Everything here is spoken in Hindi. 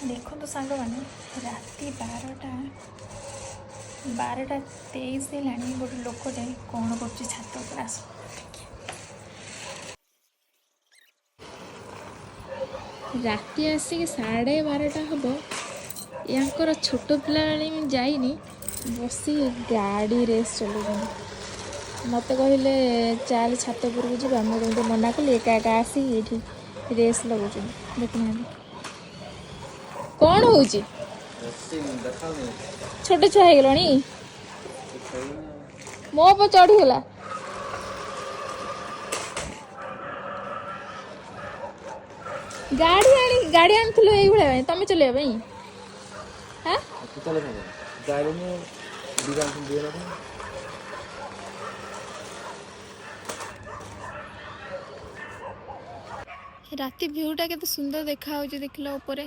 देखो तो सांग मैंने राति 12:23 है गोटे लोकटे कौन कर छात पर आस राति आसिक 12:30 हम यार छोट पिला जाइनी बसी गाड़ी रेस चलाऊँ मत कहले चल छात उपरक जा मुझे मना कली एका एका आसिक ये रेस लगुच देखना कौन हो छोट छुआ हो गल मो पर चढ़ीगला गाड़ी आनी ये तुम चलवा हाँ राति भ्यूटा केते सुंदर देखा देख लो ऊपर